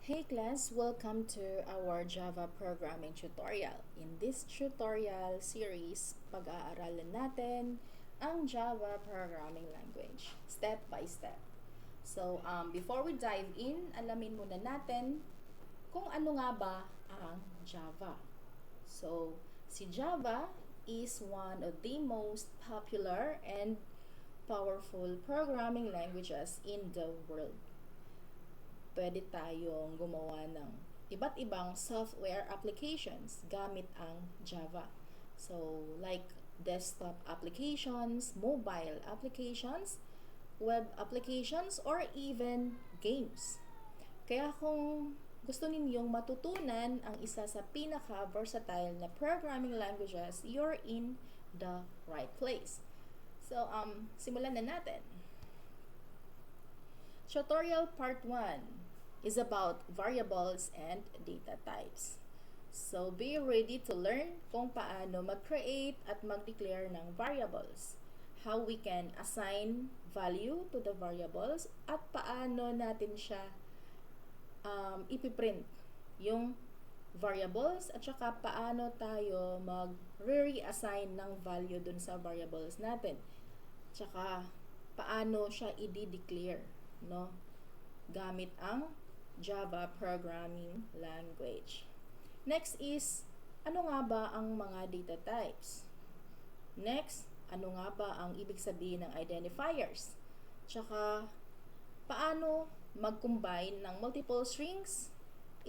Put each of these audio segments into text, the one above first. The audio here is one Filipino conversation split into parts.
Hey class, welcome to our Java programming tutorial. In this tutorial series, pag-aaralan natin ang Java programming language, step by step. So, before we dive in, alamin muna natin kung ano nga ba ang Java. So, si Java is one of the most popular and powerful programming languages in the world. Pwede tayong gumawa ng iba't ibang software applications gamit ang Java. So, like desktop applications, mobile applications, web applications, or even games. Kaya kung gusto ninyong matutunan ang isa sa pinaka-versatile na programming languages, you're in the right place. So, simulan na natin. Tutorial Part 1 is about variables and data types. So, be ready to learn kung paano mag-create at mag-declare ng variables, how we can assign value to the variables, at paano natin siya ipiprint yung variables, at saka paano tayo mag-reassign ng value dun sa variables natin. Tsaka paano siya i-declare, no? Gamit ang Java programming language. Next is, ano nga ba ang mga data types? Next, ano nga ba ang ibig sabihin ng identifiers? Tsaka, paano mag-combine ng multiple strings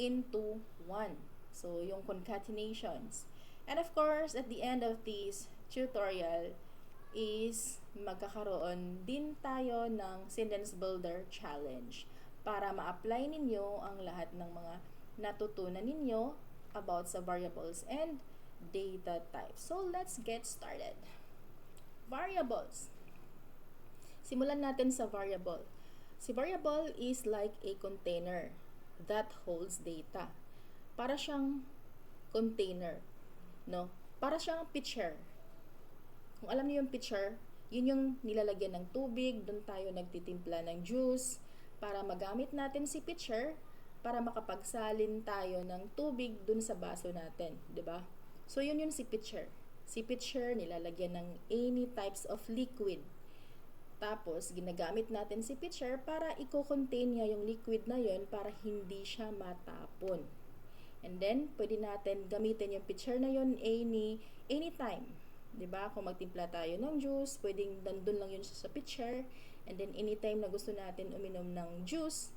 into one? So, yung concatenations. And of course, at the end of this tutorial is magkakaroon din tayo ng Sentence Builder Challenge para ma-apply ninyo ang lahat ng mga natutunan ninyo about sa variables and data types. So, let's get started. Variables. Simulan natin sa variable. Si variable is like a container that holds data. Para siyang container, no? Para siyang pitcher. Kung alam niyo yung pitcher, yun yung nilalagyan ng tubig, doon tayo nagtitimpla ng juice, para magamit natin si pitcher, para makapagsalin tayo ng tubig doon sa baso natin, 'di ba? So yun si pitcher. Si pitcher nilalagyan ng any types of liquid. Tapos ginagamit natin si pitcher para i-contain niya yung liquid na yun para hindi siya matapon. And then pwede natin gamitin yung pitcher na yun anytime. 'Di ba? Kung magtimpla tayo ng juice, pwedeng nandun lang yun sa pitcher, and then anytime na gusto natin uminom ng juice,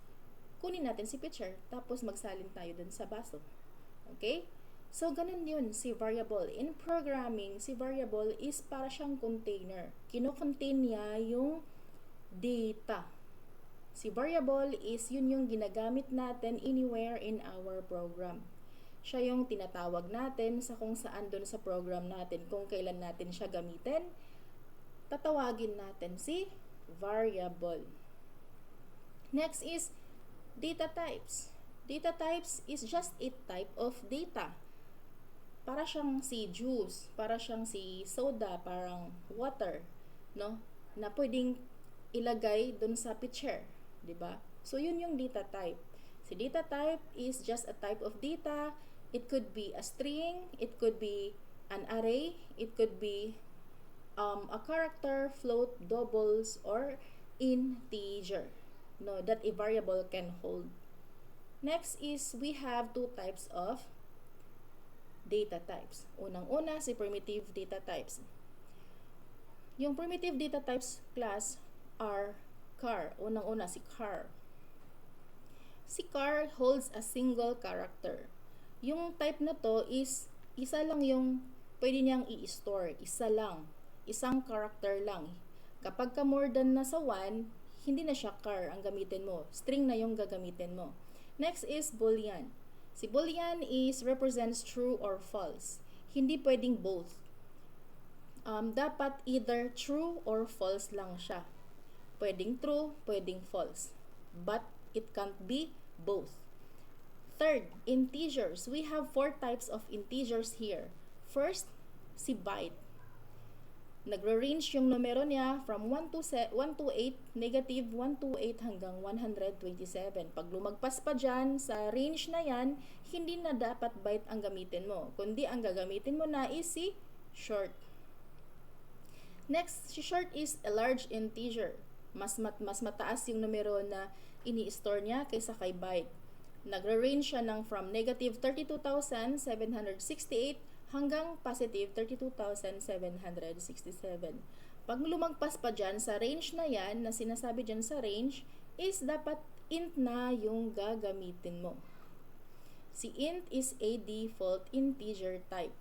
kunin natin si pitcher, tapos magsalin tayo dun sa baso. Okay? So, ganun yun si variable. In programming, si variable is para siyang container. Kino-contain niya yung data. Si variable is yun yung ginagamit natin anywhere in our program. Siya yung tinatawag natin sa kung saan doon sa program natin, kung kailan natin siya gamitin, tatawagin natin si variable. Next is data types. Data types is just a type of data. Para siyang si juice, para siyang si soda, parang water, no? Na pwedeng ilagay doon sa pitcher, 'di ba? So yun yung data type. Si data type is just a type of data. It could be a string, it could be an array, it could be a character, float, doubles, or integer, no, that a variable can hold. Next is we have two types of data types. Unang-una, si primitive data types. Yung primitive data types class are char. Unang-una, si char. Si char holds a single character. Yung type na to is isa lang yung pwede niyang i-store. Isa lang. Isang character lang. Kapag ka more than na sa 1, hindi na siya char ang gamitin mo. String na yung gagamitin mo. Next is boolean. Si boolean is represents true or false. Hindi pwedeng both. Dapat either true or false lang siya. Pwedeng true, pwedeng false. But it can't be both. Third, integers. We have 4 types of integers here. First, si byte. Nagre-range yung numero niya from 128, negative 128 hanggang 127. Pag lumagpas pa dyan sa range na yan, hindi na dapat byte ang gamitin mo. Kundi ang gagamitin mo na is si short. Next, si short is a large integer. Mas mataas yung numero na ini-store niya kaysa kay byte. Nagre-range siya ng from negative 32,768 hanggang positive 32,767. Pag lumagpas pa dyan sa range na yan, na sinasabi dyan sa range, is dapat int na yung gagamitin mo. Si int is a default integer type.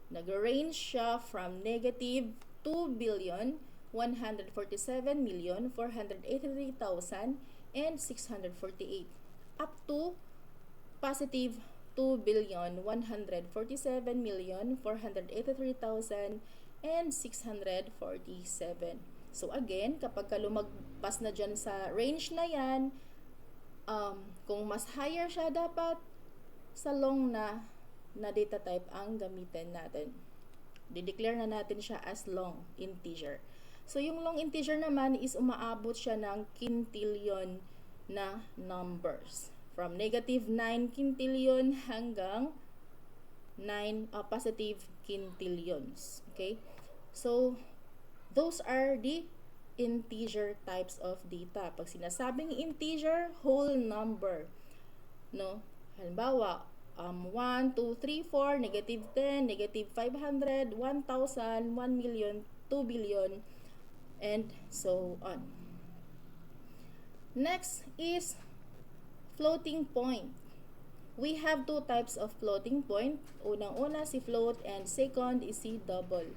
Nag-range siya from negative 2,147,483,648 up to positive 2,147,483,647. So again, kapag lumagpas na dyan sa range na yan, kung mas higher siya, dapat sa long na data type ang gamitin natin. Dideclare na natin siya as long integer. So yung long integer naman is umaabot siya ng quintillion na numbers. From negative 9 quintillion hanggang positive quintillions. Okay? So, those are the integer types of data. Pag sinasabing integer, whole number. No? Halimbawa, 1, 2, 3, 4, negative 10, negative 500, 1,000, 1 million, 2 billion, and so on. Next is floating point. We have two types of floating point. Unang-una si float and second is si double.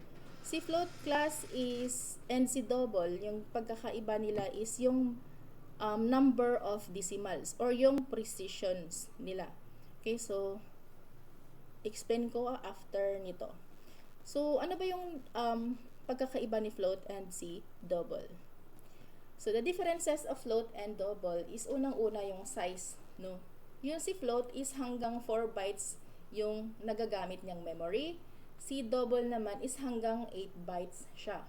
Si float class is and si double, yung pagkakaiba nila is yung number of decimals or yung precisions nila. Okay, so explain ko after nito. So ano ba yung pagkakaiba ni float and si double? So the differences of float and double is unang-una yung size, no? Yung si float is hanggang 4 bytes yung nagagamit niyang memory. Si double naman is hanggang 8 bytes siya.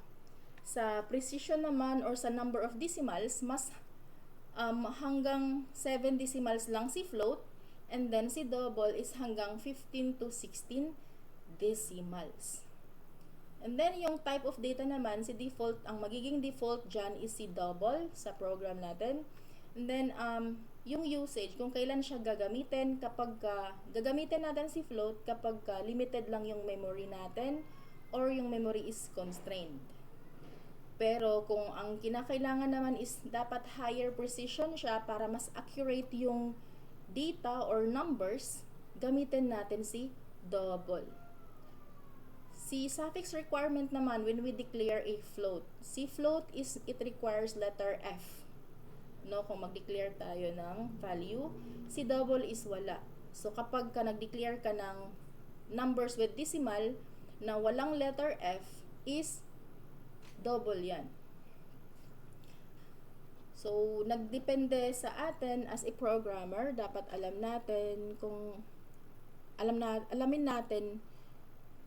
Sa precision naman or sa number of decimals, mas hanggang 7 decimals lang si float, and then si double is hanggang 15 to 16 decimals. And then yung type of data naman, si default, ang magiging default dyan is si double sa program natin. And then yung usage, kung kailan siya gagamitin, kapag gagamitin natin si float kapag limited lang yung memory natin or yung memory is constrained. Pero kung ang kinakailangan naman is dapat higher precision siya para mas accurate yung data or numbers, gamitin natin si double. Si suffix requirement naman, when we declare a float, si float is, it requires letter F. No, kung mag-declare tayo ng value, si double is wala. So kapag nag-declare ka ng numbers with decimal na walang letter F, is double yan. So, nagdepende sa atin as a programmer, dapat alamin natin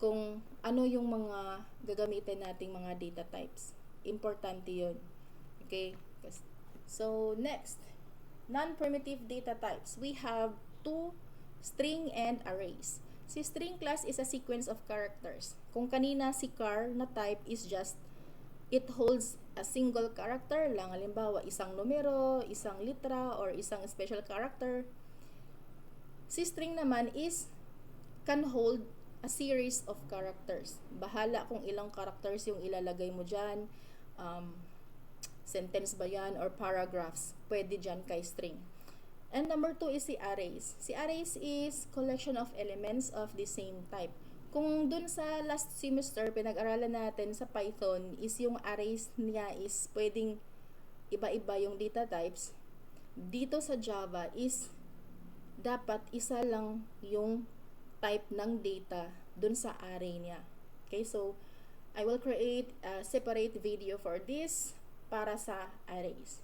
kung ano yung mga gagamitin nating mga data types. Importante yun. Okay? So, next, non-primitive data types. We have two, string and arrays. Si string class is a sequence of characters. Kung kanina si char na type is just, it holds a single character lang. Halimbawa, isang numero, isang litra, or isang special character. Si string naman is, can hold a series of characters. Bahala kung ilang characters yung ilalagay mo dyan. Sentence ba yan or paragraphs. Pwede dyan kay string. And number 2 is si arrays. Si arrays is collection of elements of the same type. Kung dun sa last semester, pinag-aralan natin sa Python is yung arrays niya is pwedeng iba-iba yung data types. Dito sa Java is dapat isa lang yung type ng data dun sa array niya. Okay, so I will create a separate video for this para sa arrays.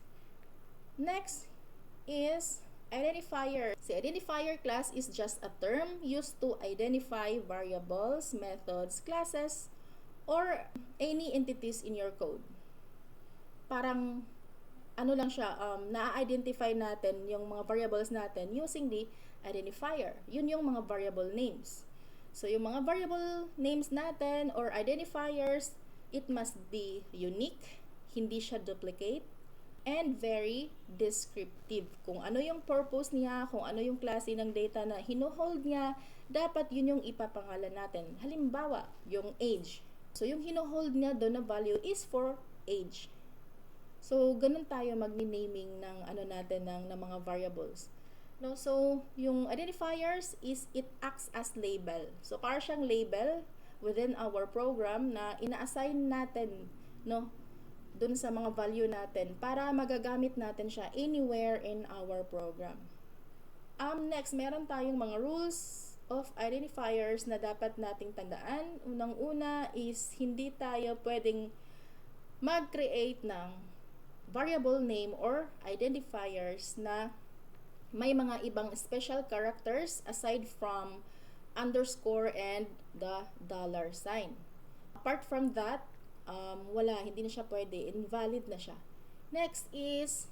Next is identifier. Si identifier class is just a term used to identify variables, methods, classes, or any entities in your code. Parang ano lang siya, na-identify natin yung mga variables natin using the identifier. Yun yung mga variable names. So, yung mga variable names natin or identifiers, it must be unique, hindi siya duplicate, and very descriptive. Kung ano yung purpose niya, kung ano yung klase ng data na hinuhold niya, dapat yun yung ipapangalan natin. Halimbawa, yung age. So, yung hinuhold niya doon na value is for age. So, ganun tayo mag-naming ng ano natin ng mga variables. No, so yung identifiers is it acts as label. So, para siyang label within our program na ina-assign natin, no, dun sa mga value natin para magagamit natin siya anywhere in our program. Next, meron tayong mga rules of identifiers na dapat nating tandaan. Unang-una is hindi tayo pwedeng mag-create ng variable name or identifiers na may mga ibang special characters aside from underscore and the dollar sign. Apart from that, wala, hindi na siya pwede, invalid na siya. Next is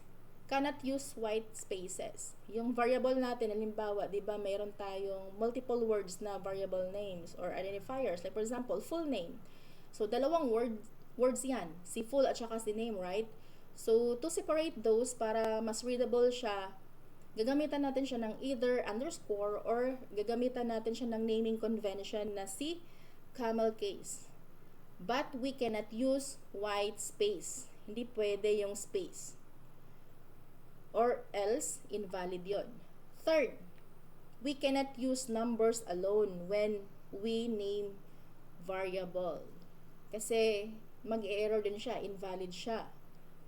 cannot use white spaces. Yung variable natin, halimbawa, di ba, mayroon tayong multiple words na variable names or identifiers. Like for example, full name. So, dalawang words yan. Si full at saka si name, right? So, to separate those para mas readable siya, gagamitan natin siya ng either underscore or gagamitan natin siya ng naming convention na si camel case. But we cannot use white space. Hindi pwede yung space. Or else, invalid yon. Third, we cannot use numbers alone when we name variable. Kasi mag-error din siya, invalid siya.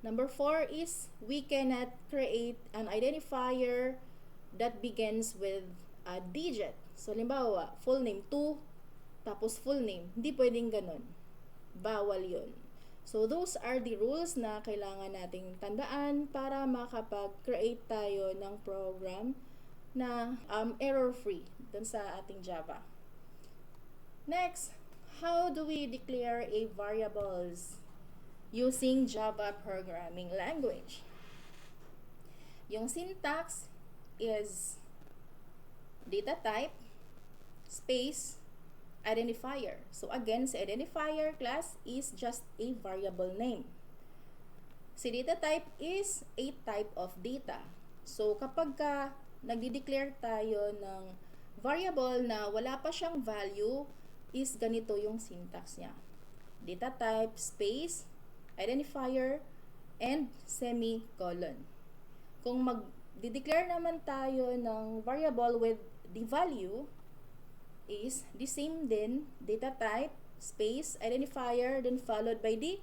Number 4 is we cannot create an identifier that begins with a digit. So, halimbawa, full name 2, tapos full name. Hindi pwedeng ganun. Bawal yun. So, those are the rules na kailangan nating tandaan para makapag-create tayo ng program na error-free dun sa ating Java. Next, how do we declare a variables using Java programming language? Yung syntax is data type, space, identifier. So again, si identifier class is just a variable name. Si data type is a type of data. So kapag nagdi-declare tayo ng variable na wala pa siyang value, is ganito yung syntax niya. Data type, space, identifier, and semicolon. Kung mag-declare naman tayo ng variable with the value, is the same din, data type, space, identifier, then followed by the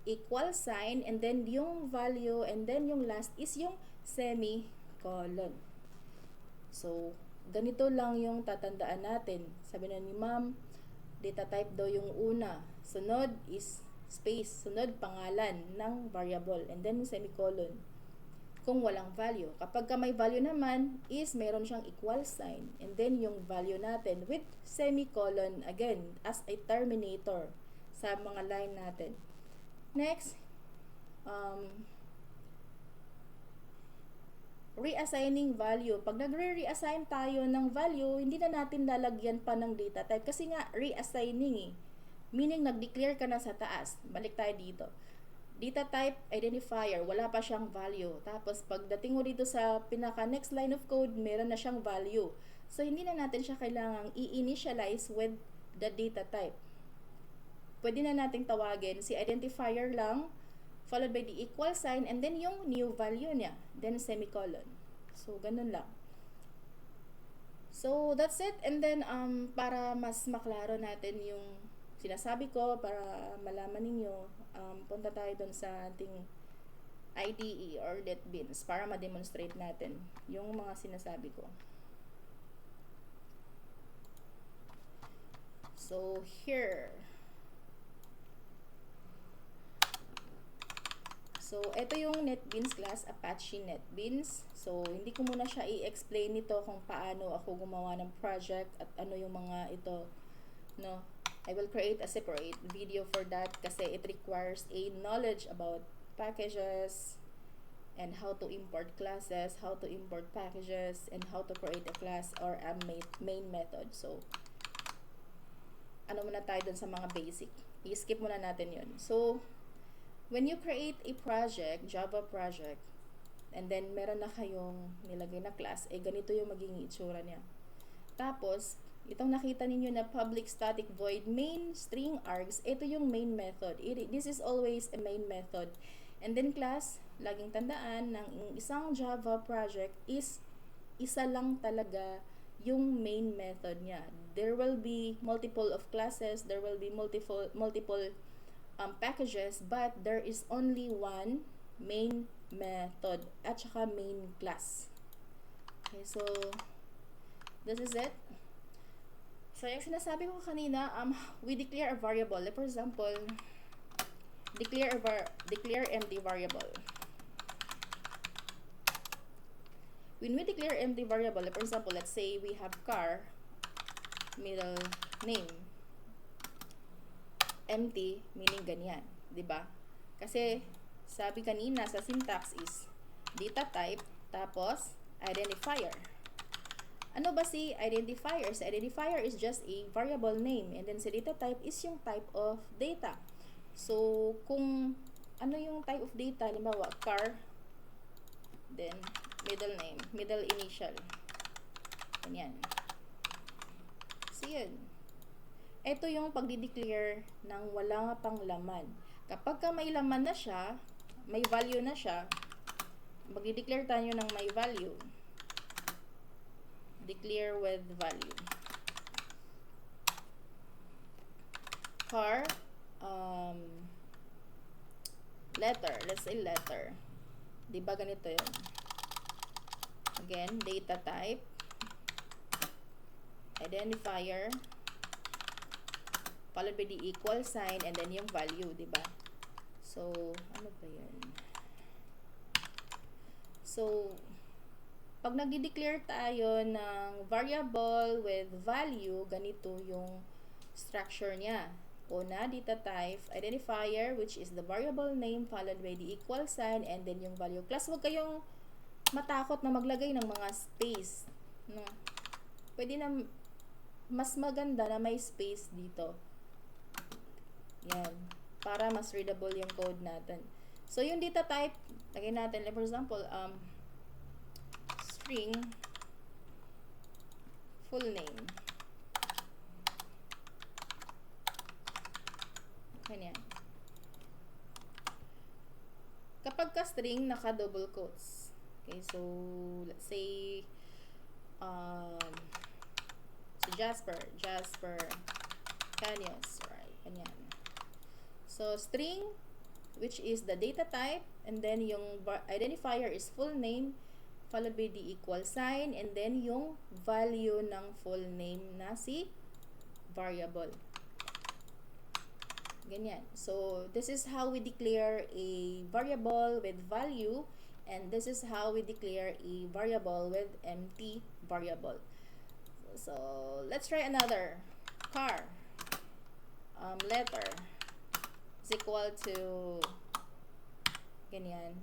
equal sign, and then yung value, and then yung last is yung semicolon. So, ganito lang yung tatandaan natin. Sabi na ni ma'am, data type daw yung una. Sunod is space, sunod pangalan ng variable, and then semicolon kung walang value. Kapag may value naman is meron siyang equal sign, and then yung value natin with semicolon again as a terminator sa mga line natin. Next, reassigning value. Pag nagre-reassign tayo ng value, hindi na natin lalagyan pa ng data type kasi nga reassigning Meaning, nag-declare ka na sa taas. Balik tayo dito. Data type, identifier, wala pa siyang value. Tapos, pagdating mo dito sa pinaka-next line of code, meron na siyang value. So, hindi na natin siya kailangang i-initialize with the data type. Pwede na nating tawagin si identifier lang, followed by the equal sign, and then yung new value niya. Then, semicolon. So, ganun lang. So, that's it. And then, para mas maklaro natin yung sinasabi ko, para malaman ninyo, punta tayo dun sa ating IDE or NetBeans para ma-demonstrate natin yung mga sinasabi ko. So, here. So, ito yung NetBeans class, Apache NetBeans. So, hindi ko muna siya i-explain nito kung paano ako gumawa ng project at ano yung mga ito, no? I will create a separate video for that kasi it requires a knowledge about packages and how to import classes, how to import packages, and how to create a class or a main method. So, ano muna tayo dun sa mga basic. I-skip muna natin yun. So, when you create a project, Java project, and then meron na kayong nilagay na class, ganito yung magiging itsura niya. Tapos, itong nakita ninyo na public static void main string args, ito yung main method. This is always a main method. And then class, laging tandaan ng isang Java project is isa lang talaga yung main method niya. There will be multiple of classes, there will be multiple packages, but there is only one main method at saka main class. Okay, so this is it. So, yung sinasabi ko kanina, we declare a variable. Like, for example, declare empty variable. When we declare empty variable, like, for example, let's say we have car, middle name, empty, meaning ganyan, diba? Kasi, sabi kanina sa syntax is data type, tapos identifier. Ano ba si identifier? Si identifier is just a variable name, and then si data type is yung type of data. So, kung ano yung type of data, halimbawa, car, then middle name, middle initial. Ganyan. So, yun. Ito yung pagdi-declare ng wala nga pang laman. Kapag ka may laman na siya, may value na siya, magdi-declare tayo ng may value. Declare with value. Car, letter. Let's say letter. Diba ganito yun? Again, data type, identifier, followed by the equal sign, and then yung value, diba? So, ano ba yan? So, pag nag-declare tayo ng variable with value, ganito yung structure niya. Una, data type, identifier, which is the variable name, followed by the equal sign, and then yung value. Class, huwag kayong matakot na maglagay ng mga space. No? Pwede na, mas maganda na may space dito. Yan. Para mas readable yung code natin. So, yung data type, lagay natin, like for example, string full name. Ganyan. Kapag ka string, naka-double quotes. Okay, so, let's say, si Jasper Canios, right? Ganyan. So, string, which is the data type, and then yung identifier is full name, followed by the equal sign, and then yung value ng full name na si variable. Ganyan. So, this is how we declare a variable with value, and this is how we declare a variable with empty variable. So, let's try another. Car, letter is equal to ganyan.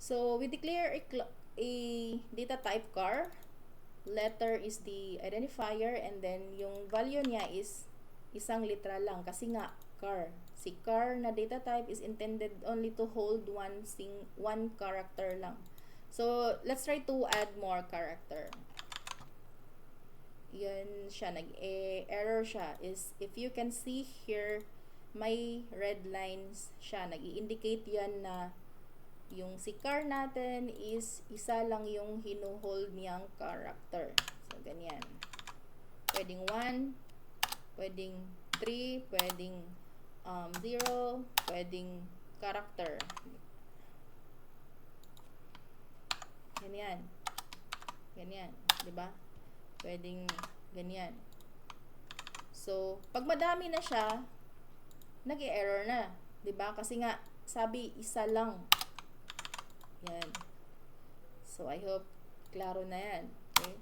So, we declare a data type car, letter is the identifier, and then yung value niya is isang literal lang kasi nga car. Si car na data type is intended only to hold one character lang. So, let's try to add more character. Yun siya, nag-error siya. Is, if you can see here, may red lines siya. Nag-i-indicate yan na yung si car natin is isa lang yung hinuhold niyang character. So, ganyan. Pwedeng 1, pwedeng 3, pwedeng 0, pwedeng character. Ganyan. Ganyan. Diba? Pwedeng ganyan. So, pag madami na siya, nag-i-error na. Diba? Kasi nga, sabi isa lang. Yan. So, I hope Klaro na yan. Okay?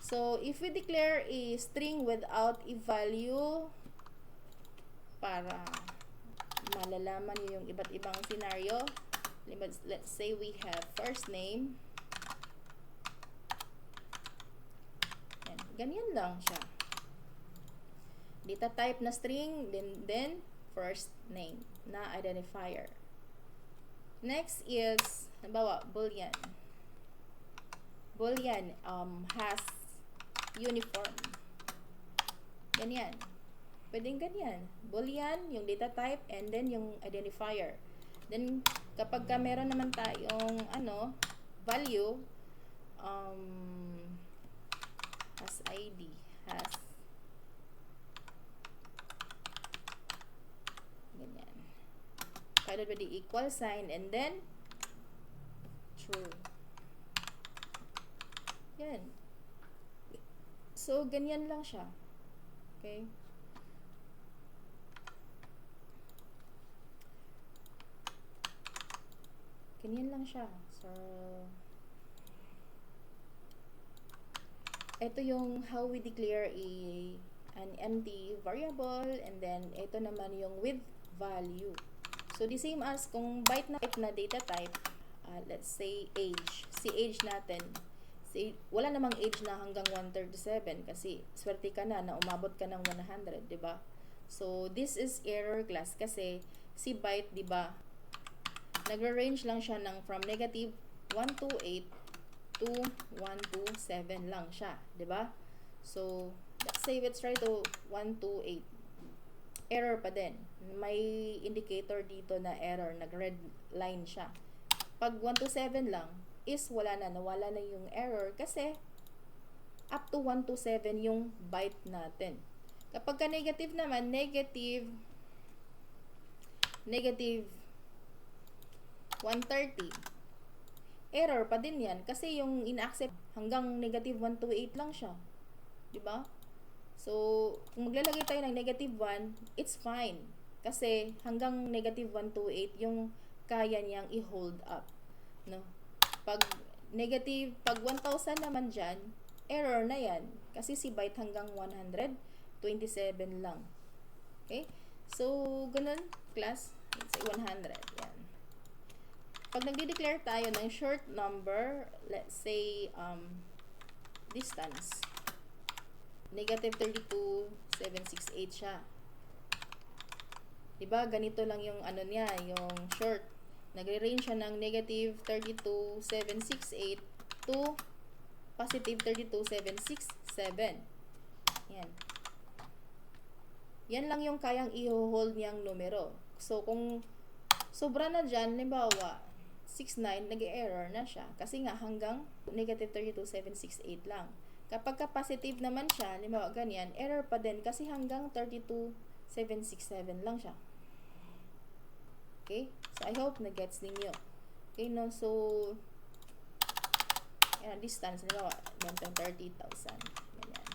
So, if we declare a string without a value, para malalaman nyo yung iba't ibang scenario, let's say we have first name. Yan. Ganyan lang siya. Data type na string, then first name na identifier. Next is, halimbawa, boolean. Boolean has uniform. Ganyan. Pwedeng ganyan. Boolean, yung data type, and then yung identifier. Then, kapag ka meron naman tayong, value, has ID, has, ganyan. Followed by the equal sign, and then, true. Yan. So, ganyan lang siya. Okay? Ganyan lang siya. So, ito yung how we declare an empty variable, and then ito naman yung with value. So, the same as kung byte na data type, let's say age. Si age natin, wala namang age na hanggang 137 kasi swerte ka na umabot ka ng 100, 'di ba? So, this is error class kasi si byte, 'di ba? Nagre-range lang siya ng from negative 128 to 127 lang siya, 'di ba? So, let's say let's try to 128. Error pa din. May indicator dito na error, nag-red line siya. Pag 127 lang, is nawala na yung error kasi up to 127 yung byte natin. Kapag ka negative naman, negative 130, error pa din yan kasi yung ina-accept hanggang negative 128 lang siya. Diba? So, kung maglalagay tayo ng negative 1, it's fine. Kasi hanggang negative 128 yung kaya niyang i-hold up. No? Pag 1,000 naman dyan, error na yan. Kasi si byte hanggang 127 lang. Okay? So, ganun, class. Let's say 100. Yan. Pag nagde-declare tayo ng short number, let's say, distance. Negative 32,768 siya. Diba? Ganito lang yung niya, yung short. Nagre-range siya ng negative 32,768 to positive 32,767. Yan. Yan lang yung kayang i-hold niyang numero. So, kung sobra na dyan, halimbawa, 69, nag-error na siya. Kasi nga, hanggang negative 32,768 lang. Kapag ka-positive naman siya, halimbawa, ganyan, error pa din kasi hanggang 32,767 lang siya. Okay? So, I hope na-gets ninyo. Okay, no? So, yan, distance, halimbawa, 30,000. Ganyan.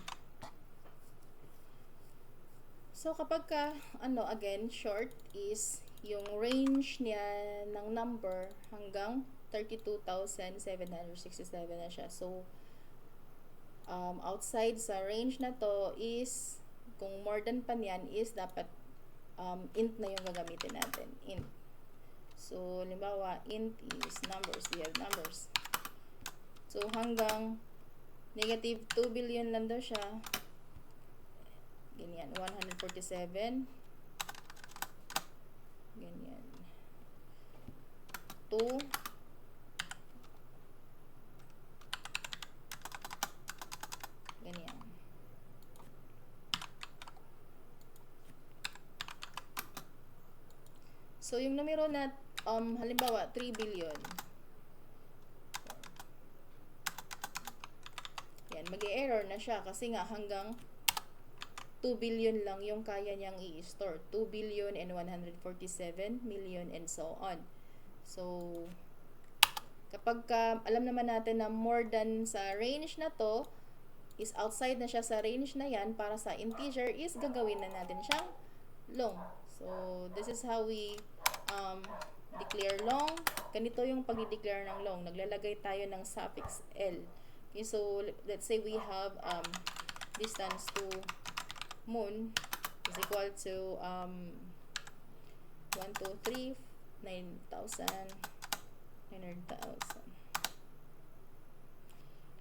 So, kapag ka, again, short is yung range niya ng number hanggang 32,767 na siya. So, outside sa range na to is, kung more than pa niyan, is dapat int na yung gagamitin natin. Int. So, halimbawa, int is numbers. We have numbers. So, hanggang negative 2 billion lang daw siya. Ganyan. 147. Ganyan. 2. Ganyan. So, yung numero na, halimbawa, 3 billion. Yan, mag-e-error na siya kasi nga hanggang 2 billion lang yung kaya niyang i-store. 2 billion and 147 million and so on. So, kapag alam naman natin na more than sa range na to, is outside na siya sa range na yan, para sa integer is gagawin na natin siyang long. So, this is how we declare long ganito yung pag-declare ng long. Naglalagay tayo ng suffix L. Okay, so let's say we have distance to moon is equal to 1, 2, 3, 9,000, 900,000.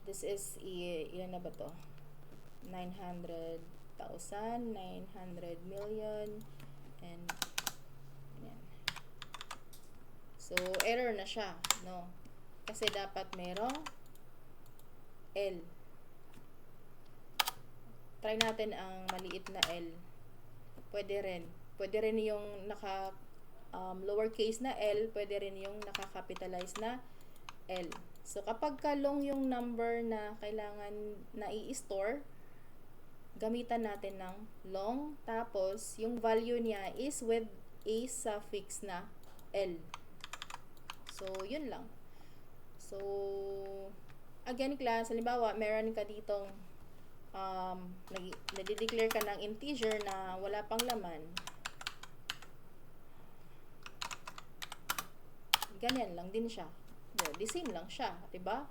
This is, ilan na ba to? 900,000, 900 million, and yan. So, error na siya, no? Kasi dapat merong L. Try natin ang maliit na L. Pwede rin. Pwede rin yung lowercase na L, pwede rin yung naka-capitalize na L. So, kapag long yung number na kailangan na i-store, gamitan natin ng long, tapos yung value niya is with a suffix na L. So, yun lang. So, again class, halimbawa, meron ka ditong nadi-declare ka ng integer na wala pang laman. Ganyan lang din siya. The same lang siya, 'di ba?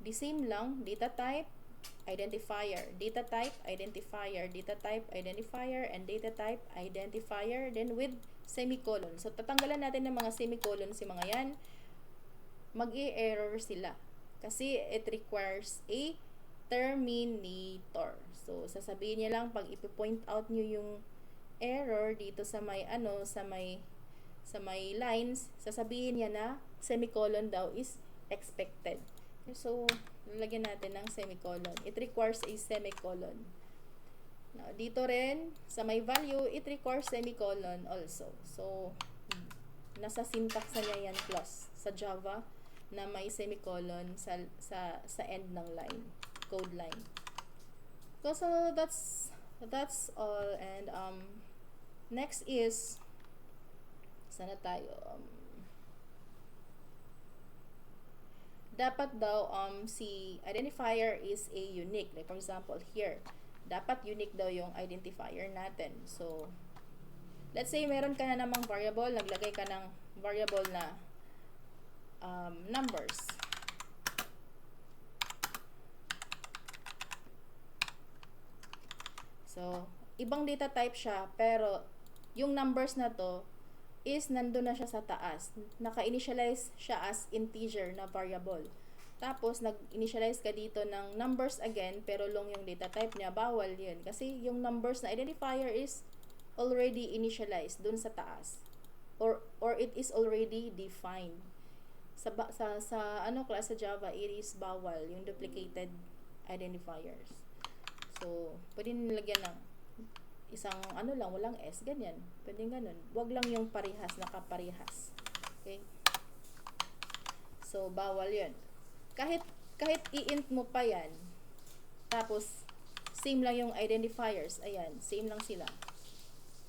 The same lang, data type, identifier, data type, identifier, data type, identifier, and data type, identifier, then with semicolon. So, tatanggalan natin ng mga semicolon si mga yan. Mag-i-error sila. Kasi it requires a terminator. So, sasabihin niya lang, pag ipo-point out nyo yung error dito sa may sa may lines, sasabihin niya na semicolon daw is expected. So, lalagyan natin ng semicolon. It requires a semicolon. Now, dito rin, sa may value, it requires semicolon also. So, nasa syntax na niya yan plus sa Java na may semicolon sa end ng line, code line. So that's all. And next is, sana tayo, dapat daw si identifier is a unique. Like for example here, dapat unique daw yung identifier natin. So let's say meron ka na namang variable, naglagay ka ng variable na numbers. So ibang data type siya, pero yung numbers na to is nandun na siya sa taas. Naka-initialize siya as integer na variable. Tapos, nag-initialize ka dito ng numbers again, pero long yung data type niya, bawal yun. Kasi yung numbers na identifier is already initialized dun sa taas. Or it is already defined. Sa class sa Java, it is bawal yung duplicated identifiers. So, pwede nilagyan ng isang lang, walang S, ganyan. Pwede ganun. Wag lang yung parehas, nakaparehas. Okay? So, bawal yun. Kahit i-int mo pa yan, tapos, same lang yung identifiers. Ayan, same lang sila.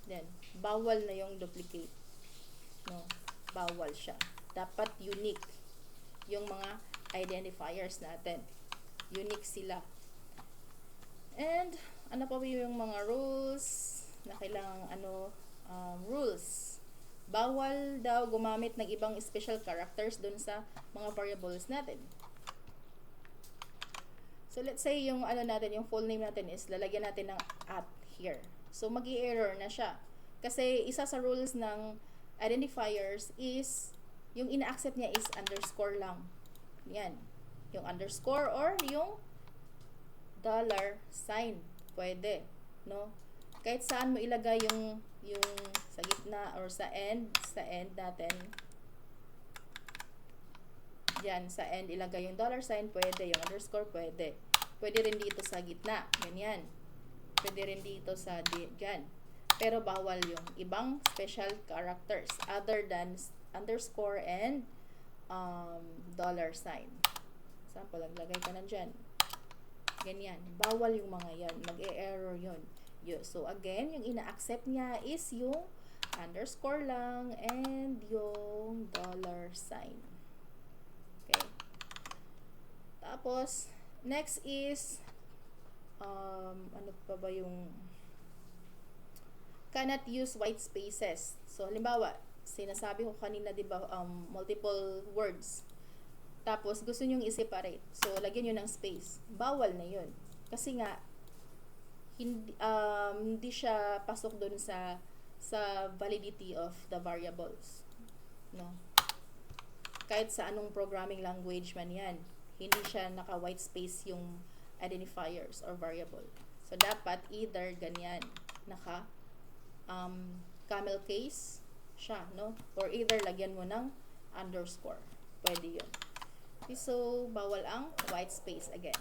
Then, bawal na yung duplicate. No? Bawal siya. Dapat unique yung mga identifiers natin. Unique sila. And, ano pa ba yung mga rules na kailangang rules? Bawal daw gumamit ng ibang special characters dun sa mga variables natin. So, let's say yung yung full name natin is lalagyan natin ng at here. So, mag-i-error na siya. Kasi isa sa rules ng identifiers is yung ina-accept niya is underscore lang. Yan. Yung underscore or yung $sign. Pwede, no? Kahit saan mo ilagay yung sa gitna or sa end natin. Diyan, sa end ilagay yung $sign, pwede. Yung underscore, pwede. Pwede rin dito sa gitna, ganyan. Pwede rin dito sa diyan. Pero bawal yung ibang special characters other than underscore and $sign. Example, naglagay ka na dyan. Ganyan. Bawal yung mga yan. Mag-e-error yun. So, again, yung ina-accept niya is yung underscore lang and yung $sign. Okay. Tapos, next is, ano pa ba yung cannot use white spaces. So, halimbawa, sinasabi ko kanina, di ba, multiple words. Tapos, gusto nyong i-separate. So, lagyan nyo ng space. Bawal na yun. Kasi nga, hindi siya pasok dun sa validity of the variables. No? Kahit sa anong programming language man yan, hindi siya naka-white space yung identifiers or variable. So, dapat either ganyan, naka camel case siya, no? Or either lagyan mo ng underscore. Pwede yun. Okay, so, bawal ang white space again.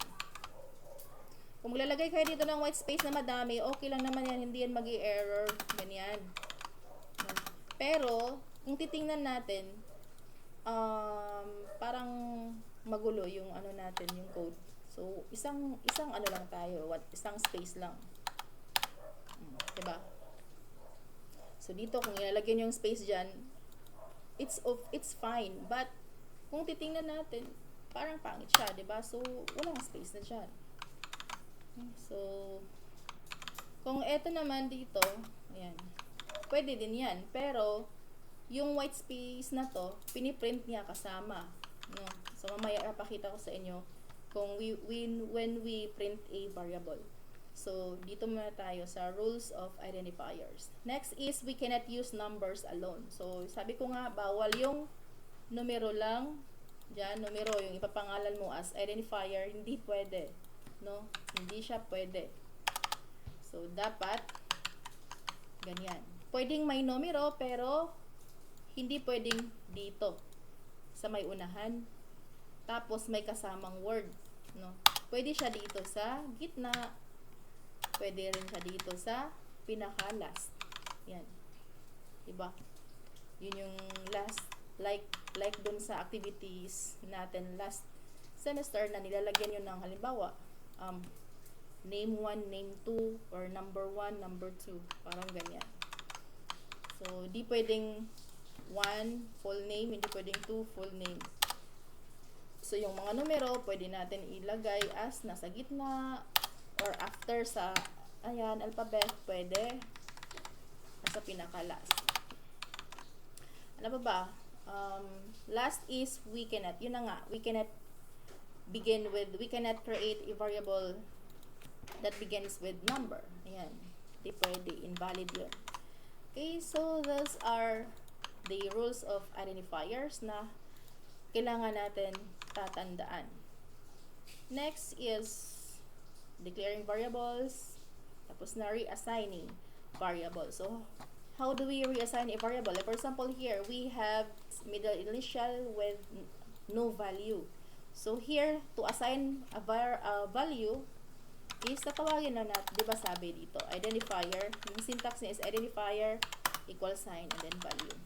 Kung maglalagay kayo dito ng white space na madami, okay lang naman yan, hindi yan mag-i-error. Ganyan. Pero, kung titingnan natin, parang magulo yung ano natin, yung code. So, isang ano lang tayo, isang space lang. Diba? So, dito, kung ilalagyan yung space dyan, it's fine. But, kung titingnan natin, parang pangit siya, diba? So, walang space na dyan. So, kung eto naman dito, ayan, pwede din yan. Pero, yung white space na to, piniprint niya kasama. No? So, mamaya ipakita ko sa inyo kung when we print a variable. So, dito muna tayo sa rules of identifiers. Next is, we cannot use numbers alone. So, sabi ko nga, bawal yung numero lang. Diyan, numero, yung ipapangalan mo as identifier, hindi pwede. No? Hindi siya pwede. So, dapat ganyan. Pwedeng may numero, pero hindi pwedeng dito sa may unahan. Tapos, may kasamang word. No? Pwede siya dito sa gitna. Pwede rin siya dito sa pinaka-last. Yan. Diba? Yun yung last. Like dun sa activities natin last semester na nilalagyan yun ng halimbawa, name 1, name 2, or number 1, number 2. Parang ganyan. So, di pwedeng 1 full name, hindi pwedeng 2 full name. So, yung mga numero, pwede natin ilagay as nasa gitna or after sa, ayan, alphabet, pwede nasa pinaka-last. Ano ba? Last is we cannot, yun na nga, we cannot create a variable that begins with number. Ayan. Di pwede, invalid yun. Okay, so those are the rules of identifiers na kailangan natin tatandaan. Next is declaring variables, tapos na reassigning variables. So, how do we reassign a variable? Like for example, here, we have middle initial with no value. So, here, to assign a value, is tatawagin na natin, di ba sabi dito, identifier, yung syntax niya is identifier, equal sign, and then value.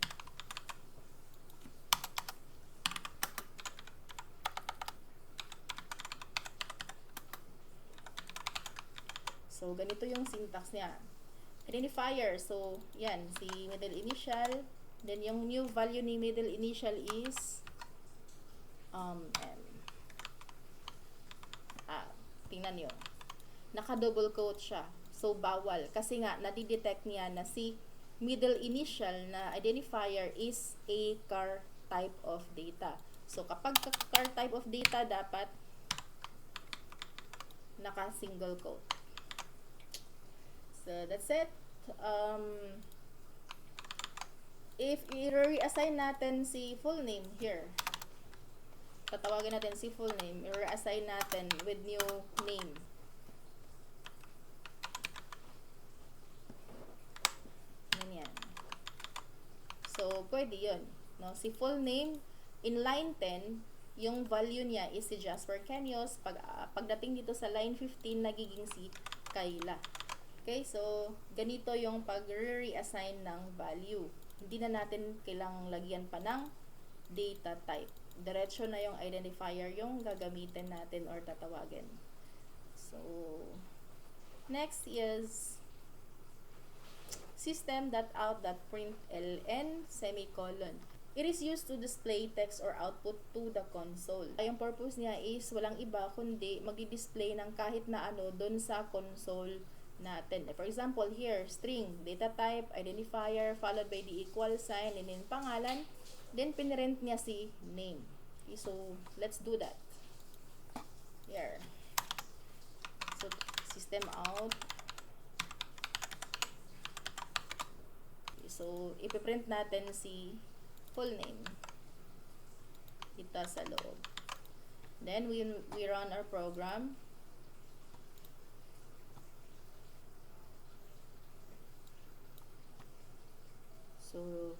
So, ganito yung syntax niya. Identifier, so, yan, si middle initial, then yung new value ni middle initial is, tingnan nyo, naka-double quote siya. So, bawal. Kasi nga, nadidetect niya na si middle initial na identifier is a car type of data. So, kapag car type of data, dapat naka-single quote. So, that's it. If i-reassign natin si full name here, tatawagin natin si full name, i-reassign natin with new name. Ganyan. So, pwede yun. No? Si full name, in line 10, yung value niya is si Jasper Canios. Pagdating dito sa line 15, nagiging si Kayla. Okay, so, ganito yung pag-reassign ng value. Hindi na natin kailangang lagyan pa ng data type. Diretso na yung identifier yung gagamitin natin or tatawagin. So, next is system.out.println semicolon. It is used to display text or output to the console. Yung purpose niya is walang iba kundi magdi-display ng kahit na ano doon sa console natin. For example, here, string, data type, identifier, followed by the equal sign, and then pangalan, then pinrent niya si name. Okay, so let's do that. Here. So, system out. Okay, so, ipiprint natin si full name dito sa loob. Then, we run our program. So,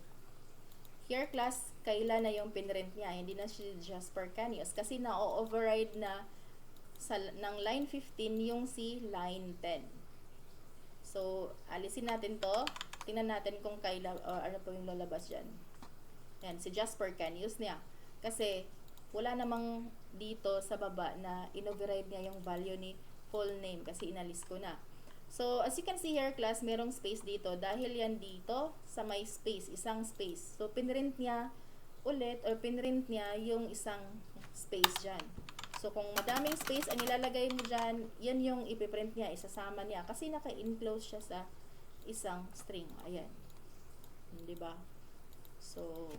here class, kailan na yung pinrent niya? Hindi na si Jasper Canios kasi na-override na ng line 15 yung si line 10. So, alisin natin to. Tingnan natin kung kailan, ano po yung lalabas dyan. Yan, si Jasper Canios niya. Kasi, wala namang dito sa baba na in-override niya yung value ni full name kasi inalis ko na. So, as you can see here, class, merong space dito. Dahil yan dito, sa may space, isang space. So, pinrint niya ulit, or pinrint niya yung isang space dyan. So, kung madaming space ang nilalagay mo dyan, yan yung ipiprint niya, isasama niya. Kasi naka-enclose siya sa isang string. Ayan. Diba? So,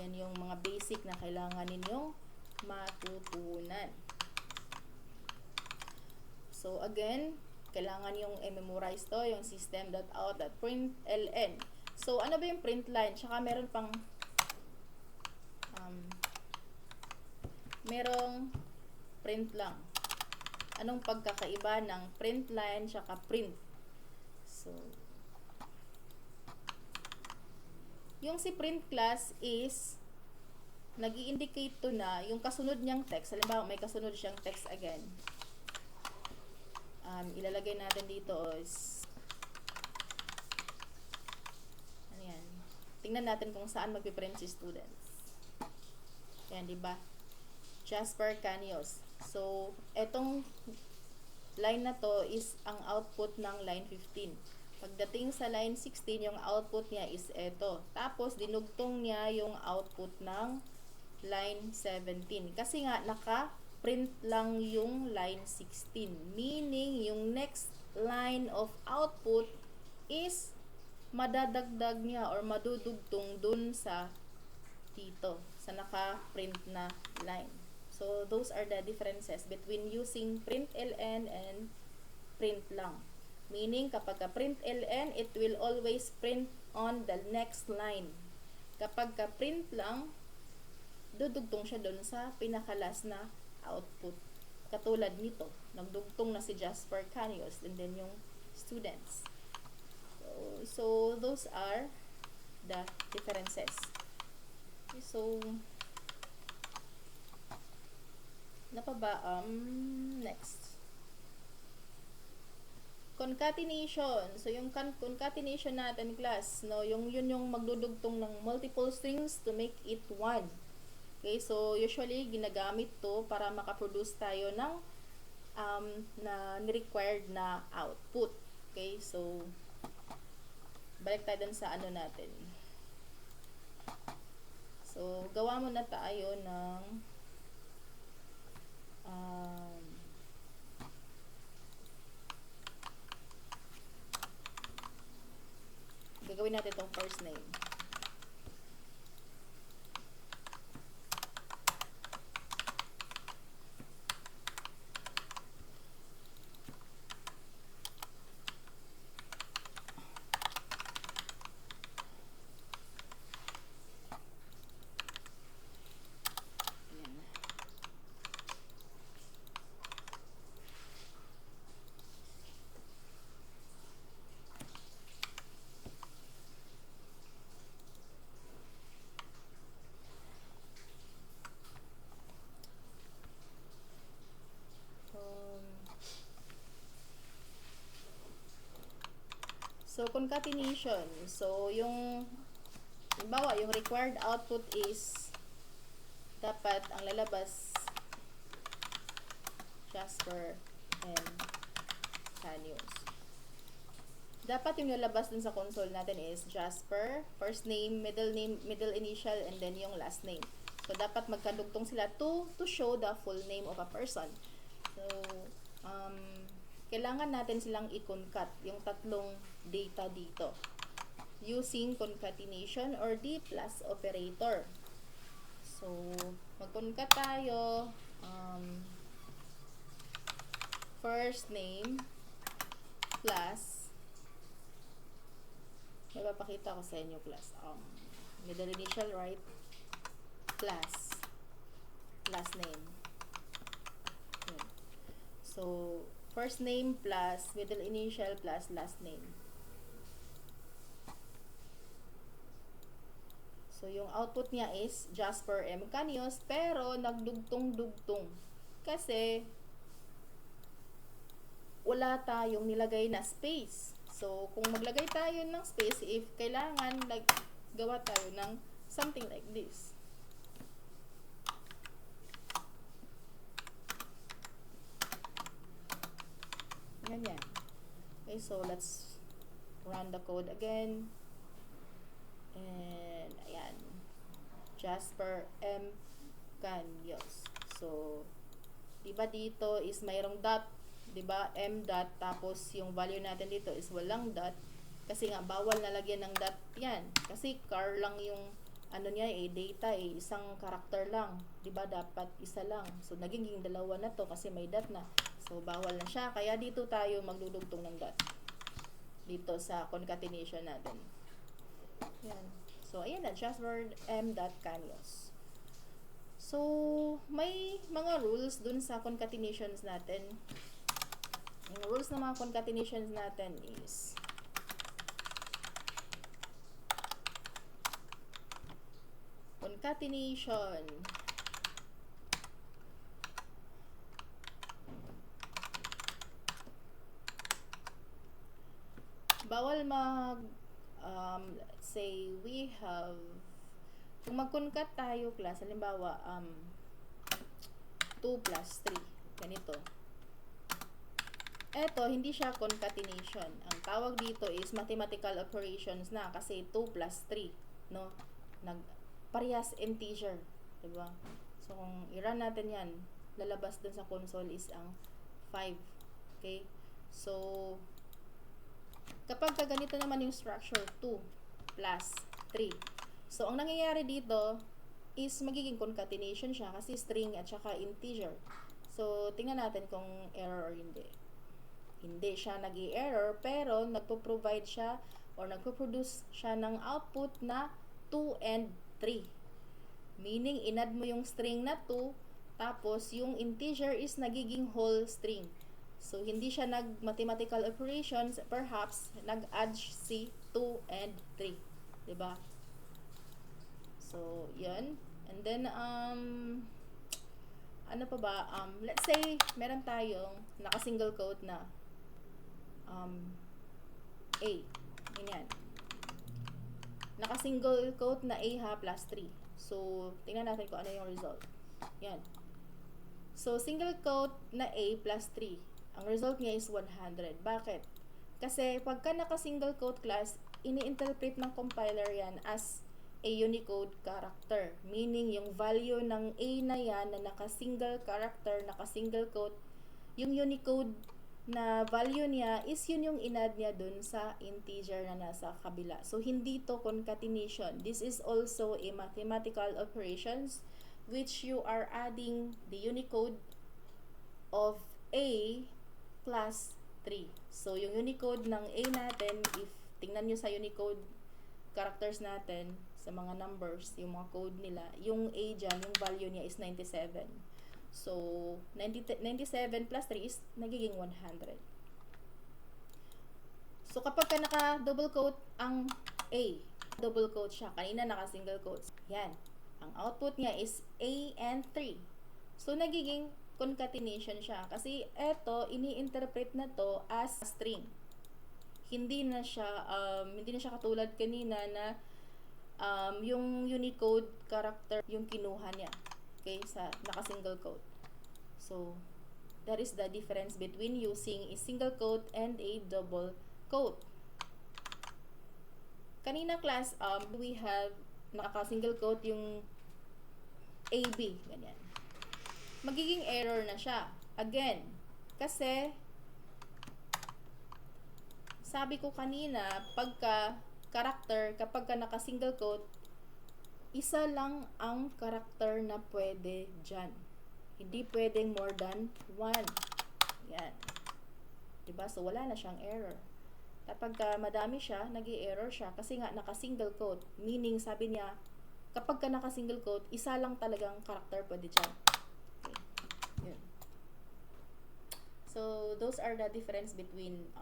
yan yung mga basic na kailangan ninyong matutunan. So, again, kailangan yung i-memorize to, yung system.out.println. So, ano ba yung print line? Tsaka meron pang merong print lang. Anong pagkakaiba ng print line tsaka print? So, yung si print class is nag-i-indicate to na yung kasunod niyang text. Halimbawa, may kasunod siyang text again. Ilalagay natin dito is ano yan? Tingnan natin kung saan magpiprint si students. Yan, di ba? Jasper Canios. So, etong line na to is ang output ng line 15. Pagdating sa line 16, yung output niya is eto. Tapos, dinugtong niya yung output ng line 17. Kasi nga, naka-print lang yung line 16. Meaning, yung next line of output is madadagdag niya or madudugtong dun sa dito, sa naka-print na line. So, those are the differences between using println and print lang. Meaning, kapag ka-print ln, it will always print on the next line. Kapag ka-print lang, dudugtong siya doon sa pinakalas na output. Katulad nito, nagdugtong na si Jasper Canios and then yung students. So those are the differences. So, next. Concatenation. So, yung concatenation natin, class, no, yun yung magdudugtong ng multiple strings to make it one. Okay, so usually ginagamit to para makaproduce tayo ng na required na output. Okay, so balik tayo dun sa ano natin. So, gawa muna tayo ng gagawin natin itong first name. So, concatenation. So, yung halimbawa, yung required output is dapat ang lalabas Jasper and Canios. Dapat yung lalabas dun sa console natin is Jasper, first name, middle initial, and then yung last name. So, dapat magkadugtong sila to show the full name of a person. So, kailangan natin silang i-concat, yung tatlong data dito, using concatenation or D plus operator. So, mag-concat tayo. First name plus, may papakita ko sa inyo plus, middle initial, right? Plus last name. Yun. So, first name plus middle initial plus last name. So, yung output niya is Jasper M. Canios, pero nagdugtong-dugtong. Kasi, wala tayong nilagay na space. So, kung maglagay tayo ng space, if kailangan, gawa tayo ng something like this. Ganyan. Okay, so let's run the code again. And, ayan. Jasper M. Canios. So, diba dito is mayroong dot, diba? M dot, tapos yung value natin dito is walang dot. Kasi nga, bawal na lagyan ng dot yan. Kasi char lang yung, ano niya data isang character lang. Diba? Dapat isa lang. So, naging dalawa na to kasi may dot na. So, bawal na siya. Kaya dito tayo magdudugtong ng dot. Dito sa concatenation natin. Yan. So, ayan na. Jasper M. Canios. So, may mga rules dun sa concatenations natin. Yung rules ng mga concatenations natin is concatenation bawal let's say we have, kung mag-concat tayo class, halimbawa 2 plus 3, ganito. Eto, hindi siya concatenation. Ang tawag dito is mathematical operations na kasi 2 plus 3, no? Parehas integer, diba? So, kung i-run natin yan, lalabas dun sa console is ang 5. Okay? So, kapag ganito naman yung structure, 2 plus 3. So, ang nangyayari dito is magiging concatenation siya kasi string at saka integer. So, tingnan natin kung error or hindi. Hindi siya nag-i-error, pero nagpo-provide siya or nagpo-produce siya ng output na 2 and 3. Meaning, inad mo yung string na 2, tapos yung integer is nagiging whole string. So, hindi siya nag-mathematical operations, perhaps nag-add si 2 and 3. Diba? So, yun. And then, ano pa ba? Let's say, meron tayong naka-single quote na A. Ganyan. Naka-single quote na A ha plus 3. So, tingnan natin kung ano yung result. Yan. So, single quote na A plus 3. Ang result niya is 100. Bakit? Kasi, pagka naka-single quote class, ini-interpret ng compiler yan as a Unicode character. Meaning, yung value ng A na yan na naka-single character, naka-single quote, yung Unicode na value niya is yun yung inad niya dun sa integer na nasa kabila. So, hindi to concatenation. This is also a mathematical operations which you are adding the Unicode of A plus 3. So, yung Unicode ng A natin, if tingnan nyo sa Unicode characters natin, sa mga numbers, yung mga code nila, yung A dyan, yung value niya is 97. So, 97 plus 3 is nagiging 100. So, kapag ka naka-double quote ang A, double quote siya, kanina naka-single quotes, yan. Ang output niya is A and 3. So, nagiging concatenation siya. Kasi, eto, ini-interpret na to as string. Hindi na siya katulad kanina na yung Unicode character yung kinuha niya, okay, sa naka-single quote. So, that is the difference between using a single quote and a double quote. Kanina class, we have naka-single quote yung AB, ganyan. Magiging error na siya. Again, kasi sabi ko kanina, pagka character, kapag ka naka-single quote, isa lang ang character na pwede dyan. Hindi pwedeng more than one. Yan. Diba? So, wala na siyang error. Kapag madami siya, nag-i-error siya kasi nga naka-single quote. Meaning, sabi niya, kapag ka naka-single quote, isa lang talagang character pwede dyan. Okay. Yun. So, those are the difference between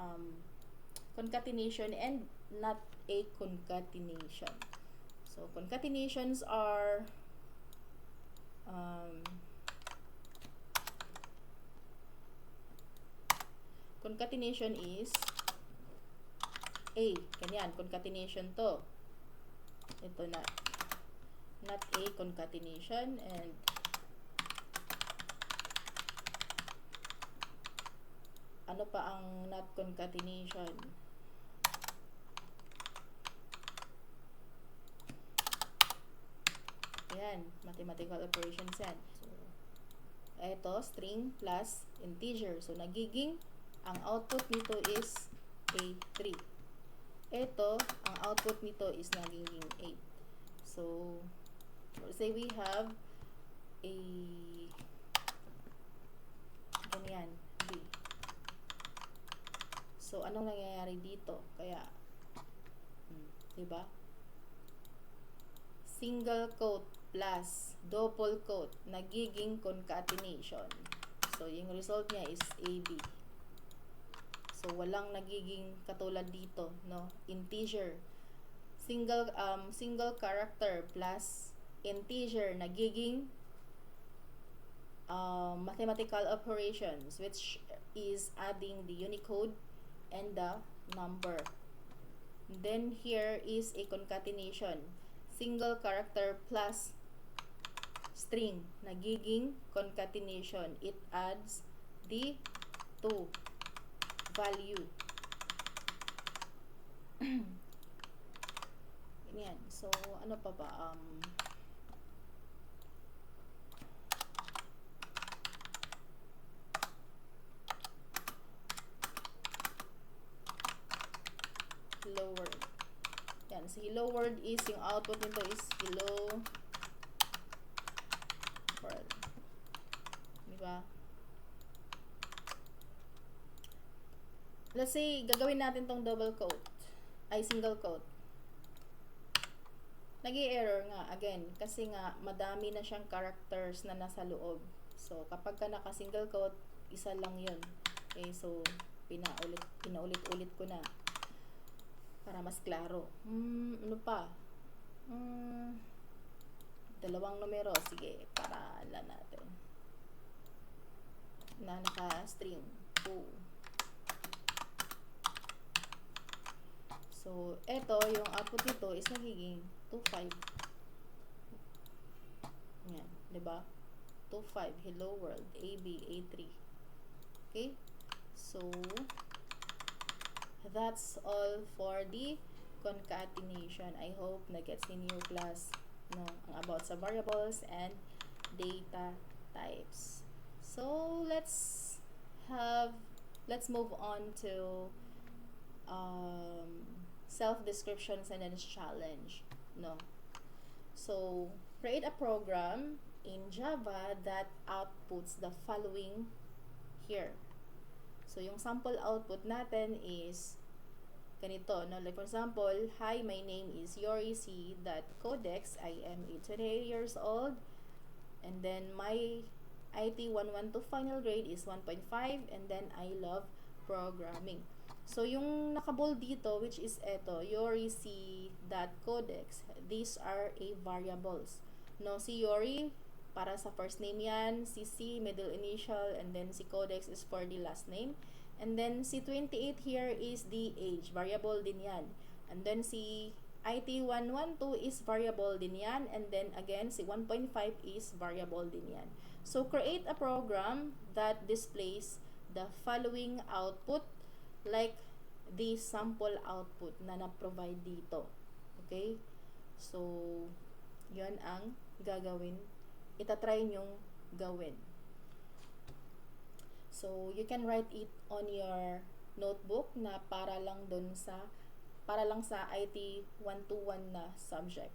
concatenation and not a concatenation. So, concatenations are concatenation is A. Ganyan, concatenation to. Ito na. Not a concatenation and ano pa ang not concatenation? Ayan, mathematical operations yan. So, ito, string plus integer. So, nagiging, ang output nito is A3. Ito, ang output nito is nagiging 8. So, say we have a ganyan, B. So, anong nangyayari dito? Kaya, diba? Single quote plus double quote, nagiging concatenation. So, yung result niya is AB. So, walang nagiging katulad dito, no? Integer. Single character plus integer, nagiging mathematical operations, which is adding the Unicode and the number. Then, here is a concatenation. Single character plus string, nagiging concatenation. It adds the two value. Ganyan. So, ano pa ba? Hello world. Yan. So, hello world is, yung output nito is hello world. Diba? Let's say, gagawin natin tong double quote. Ay, single quote. Nag-i-error nga, again, kasi nga, madami na siyang characters na nasa loob. So, kapag ka naka-single quote, isa lang yun. Okay, so, pinaulit-ulit ko na. Para mas klaro. Ano pa? Dalawang numero. Sige, para alam natin. Na naka-string. 2. So, eto, yung output nito is nagiging 2, 5. Yan, diba? 2, 5. Hello world. AB, A3. Okay? So, that's all for the concatenation. I hope na-gets ninyo yung class, no, ang about sa variables and data types. So, let's move on to self-descriptions and then challenge, no? So, create a program in Java that outputs the following here. So, yung sample output natin is ganito, no? Like, for example, hi, my name is Yori C. Codex. I am 28 years old. And then, my IT 112 final grade is 1.5. And then, I love programming. So, yung nakabold dito, which is eto, Yori C. Codex. These are a variables. No, si Yori, para sa first name yan, si C, middle initial, and then si Codex is for the last name. And then si 28 here is the age, variable din yan. And then si IT 112 is variable din yan. And then again, si 1.5 is variable din yan. So, create a program that displays the following output like the sample output na na-provide dito. Okay? So, yun ang gagawin. Itatry nyong gawin. So, you can write it on your notebook na para lang sa IT 121 na subject.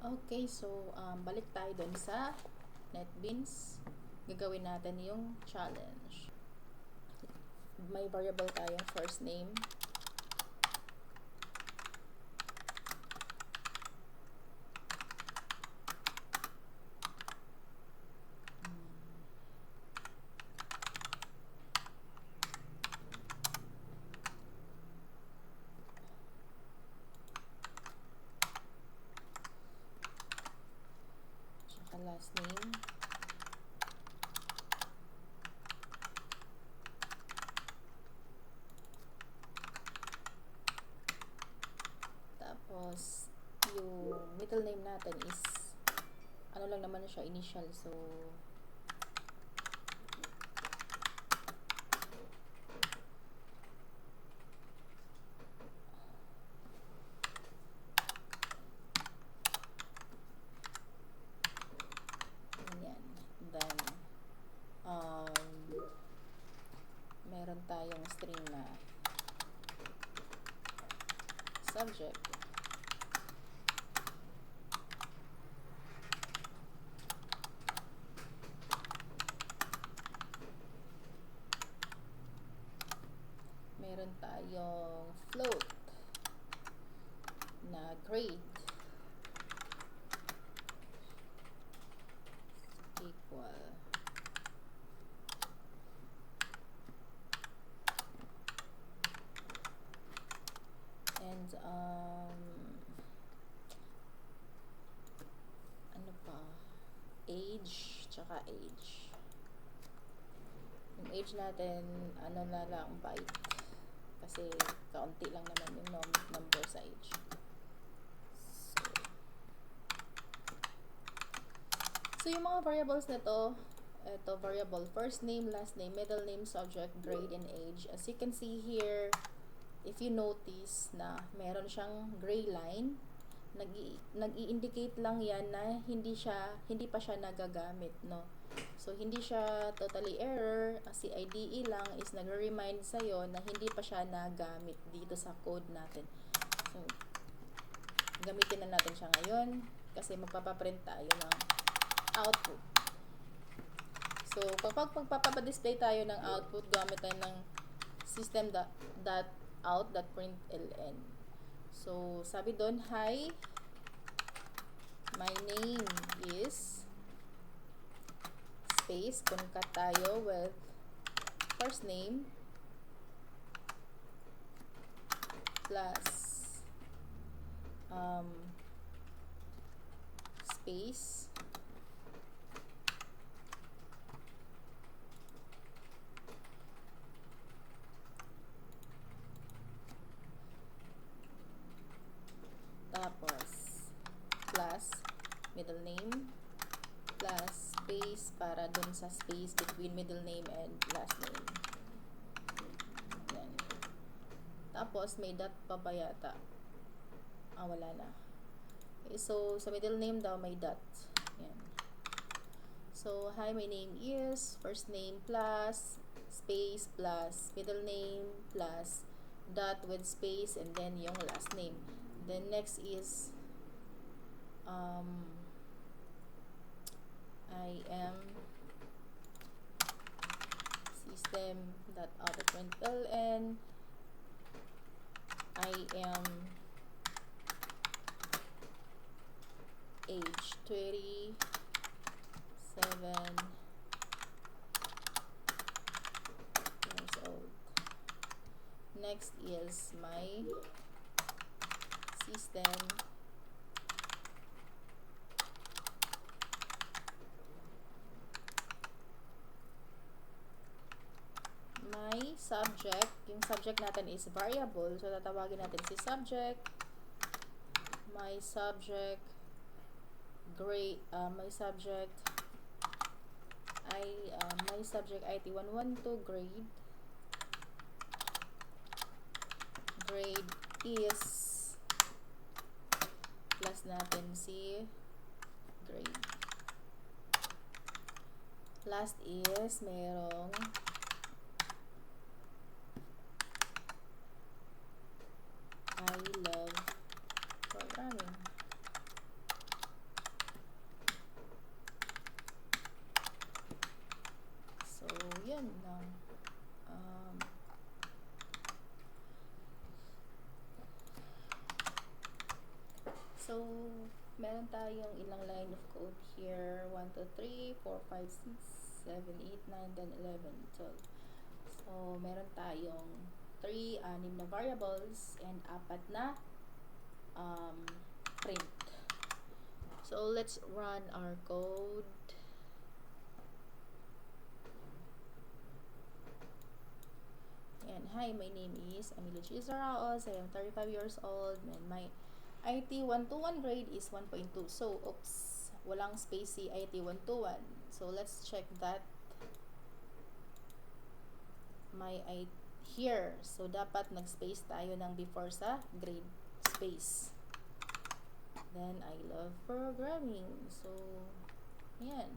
Okay, so balik tayo dun sa NetBeans. Gagawin natin yung challenge. May variable tayong first name. Last name. Tapos, yung middle name natin is, ano lang naman siya, initial. So, meron tayong string na subject. Meron tayong float na grade equal and ano pa, age, tsaka age. Yung age natin, ano na lang, byte, kasi kaunti lang naman yung number sa age. So yung mga variables nito, ito variable first name, last name, middle name, subject, grade, and age. As you can see here, if you notice na meron siyang gray line, nag-i-indicate lang yan na hindi pa siya nagagamit, no? So hindi siya totally error, si IDE lang is nag-remind sa'yo na hindi pa siya nagamit dito sa code natin. So gamitin na natin siya ngayon kasi magpapaprint tayo ng output. So kapag magpapadisplay tayo ng output, gamit tayo ng system.out.println. So sabi doon, hi, my name is space, concat tayo with first name plus space tapos plus middle name plus space para dun sa space between middle name and last name. Yan. Tapos may dot pa ba yata? Wala na. Okay, so sa middle name daw may dot. Yan. So hi, my name is first name plus space plus middle name plus dot with space and then yung last name. Then next is I am system.out.println. I am age 27 years old. Next is my system subject, yung subject natin is variable, so tatawagin natin si subject, my subject grade, my subject IT112 grade is plus natin si grade. Last is merong I love programming. So, yun lang. So, meron tayong ilang line of code here. 1, 2, 3, 4, 5, 6, 7, 8, 9, 10, 11, 12. So, meron tayong 6 na variables and 4 na print. So, let's run our code. And hi, my name is Emilio Chizaraos. I am 35 years old and my IT 121 grade is 1.2. So, oops, walang space si IT 121. So, let's check that. My IT here. So, dapat nag-space tayo ng before sa grade space. Then, I love programming. So, yan.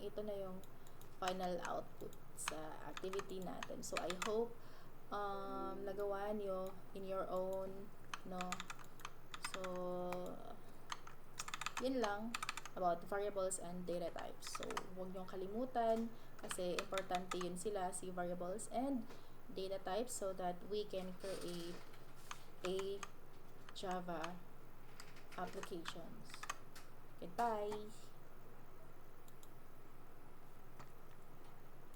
Ito na yung final output sa activity natin. So, I hope nagawa nyo in your own, no? So, yun lang about variables and data types. So, huwag nyong kalimutan kasi importante yun sila, si variables and data types, so that we can create a Java applications. Goodbye!